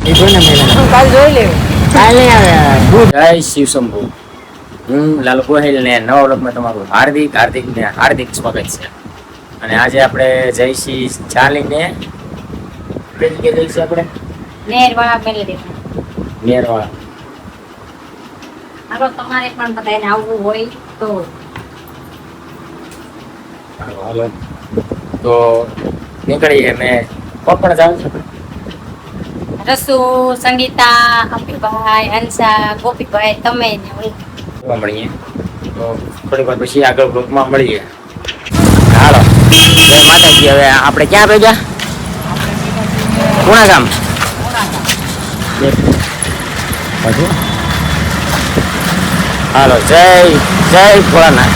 એ જોઈને મેલા કાલ જોઈ લેવું કાલે આવે જય શિવ શંભુ હું લાલુ ગોહિલ ને નવા વ્લોગમાં તમારું હાર્દિક સ્વાગત છે અને આજે આપણે જઈશી ચાલીને કઈ જગ્યાએ જઈશું આપણે નેરવાળા મેલડી નેરવાળા હાલો તમારે પણ બધાને આવવું હોય તો હાલો તો નીકળીએ મેં કોણ પણ જાઉં છું રસુ સંગીતા અમીભાઈ હંસા ગોપીભાઈ તમે જોવા મળીએ તો થોડી વાર પછી આગળ બ્લોગમાં મળીએ હાલો જય માતાજી હવે આપણે ક્યાં ભેગા કોણા ગામ હાલો જય ભોળાનાથ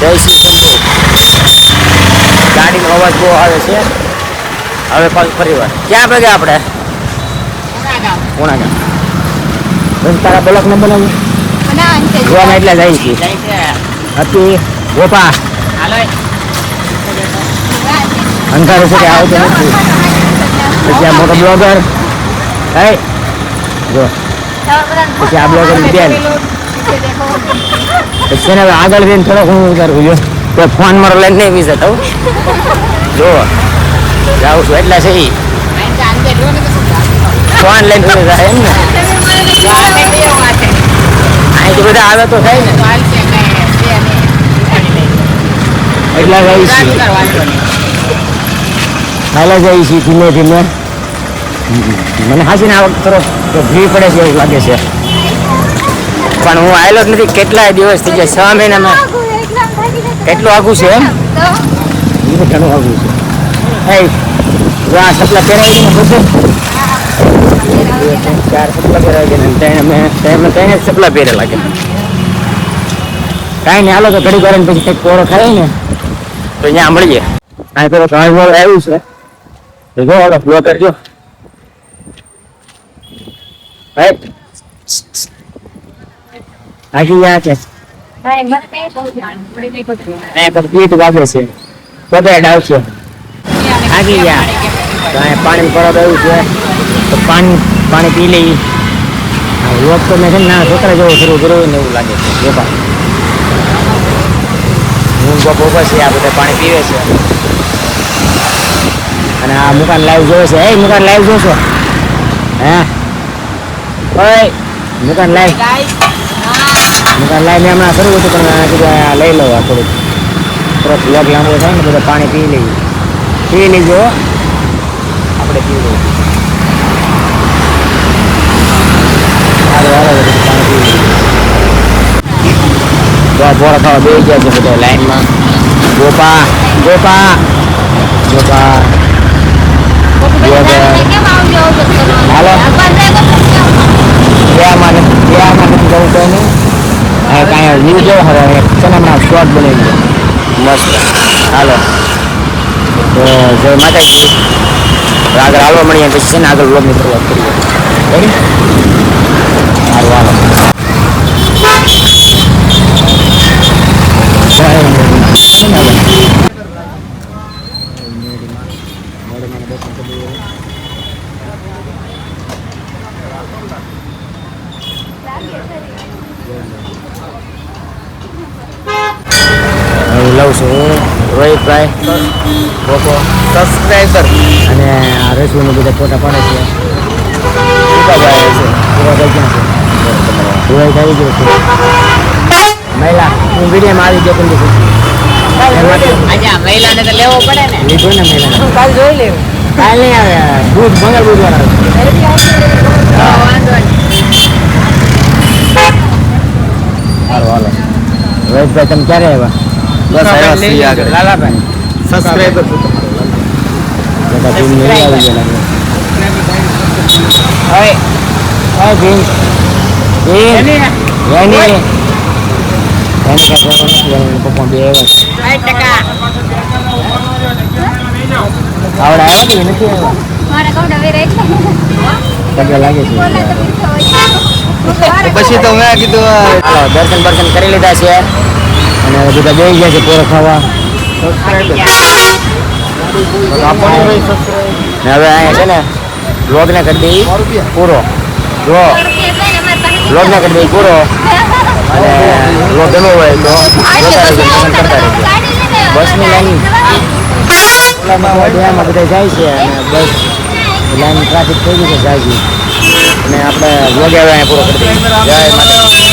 જય શ્રી શંભુ ગાડીનો અવાજ બહુ આવે છે હવે પાછું ફરી વાર ક્યાં ભેગા આપણે કોણા ગામ તારા બ્લોક નંબર જોવામાં એટલે જાય છે હતી ગોપા અંધારું છે કે આવતો નથી પછી આ મોટો બ્લોગર હે જો પછી આ બ્લોગર બેન પછી હવે આગળ જઈને થોડોક હું ઉતારું જો તો ફોન મારો લઈને નહીં વિશે થવું જો જાઉં છું એટલા છે ફોન લઈને જાય એમ ને અહીંથી બધા આવે તો થાય ને એટલા જઈ છીએ હાલે જઈ છીએ ધીમે ધીમે મને હાસીને આ વખત થોડો ભી પડે છે એવું લાગે છે પણ હું આવેલો જ નથી કેટલાય દિવસ થઈ જાય 6 મહિનામાં કેટલું આઘું છે એમ ઘણું આઘું છે આ સપલા પહેરાવી ને બધું 4 સપલા પહેરાવી ત્રણ સપલા પહેરેલા કે કાંઈ નહીં હાલો તો ઘડી વાર પછી કંઈક કોરો ખાય ને તો અહીંયા મળીએ અહીં પેલો ઘાસ આવ્યું છે તો જો ઓલો ફ્લો કરજો આગી યા છે કમ્પ્લીટ વાગે છે પગડ આવશે આગી યા તો અહીંયા પાણી પરબ આવ્યું છે તો પાણી પી લઈ લોક તો મેં છે ને ના છોકરા જેવો શરૂ કર્યું ને એવું લાગે છે ગોપા હું ગોપો પછી આ બધા પાણી પીવે છે અને આ મુકાન લાઈવ જોવે છે મુકાન લાઈવ જોશો હે ઓય મુકાન લાઈવ મેં હમણાં કરવું હતું પણ કીધું લઈ લો થોડુંક બ્લોગ લાંબો થાય ને બધા પાણી પી લેજો આપણે પી લઈએ બોરા ખાવા બે ગયા છે બધા લાઈનમાં ગોપા હાલો ત્યાં નથી જવું તો નહીં કાંઈ વ્યૂ જો હવે છે ને હમણાં શોર્ટ બનાવી દો મસ્ત હાલો તો જય માતાજી આગળ હાલવા મળીએ પછી છે ને આગળ બ્લોગની શરૂઆત કરીએ રેડી સારું હાલો લઉં છું રોહિતભાઈ ગોપો સબસ્ક્રાઈબર અને આ રસુને બધા ફોટા પાડે છે પૂરાભાઈ છે પૂરાભાઈ ક્યાં છે રોહિત આવી ગયો છે મહિલા હું વિડીયોમાં આવી ગયો પણ મહિલાને તો લેવો પડે ને લીધો ને મહિલા કાલ જોઈ લેવું કાલ નહીં આવે બુધવાર આવે વાંધો સારું હાલો રોહિતભાઈ તમે ક્યારે આવ્યા બસ આવ્યા લાલાભાઈ સબસ્ક્રાઈબર બધા ટીમ લઈ આવી ગયા હવે હવે ભીમ પપ્પા બે આવ્યા આવડે આવ્યા કે નથી આવ્યા લાગે છે પછી તો મેં કીધું હાલો દર્શન કરી લીધા છે અને બધા બેસી ગયા છે પોરો ખાવા હવે અહીંયા છે ને વ્લોગને કરી દઈએ પૂરો. જો વ્લોગને કરી દઈએ પૂરો અને વ્લોગ ગમ્યો હોય તો જોતા રહેજો, comment કરતા રહેજો. બસની લાઈન ડેમાં બધા જાય છે અને બસ લાઈન ટ્રાફિક થઈ ગઈ છે જાય છે અને આપણે વ્લોગ આવ્યા પૂરો કરી દઈએ. જય માતા.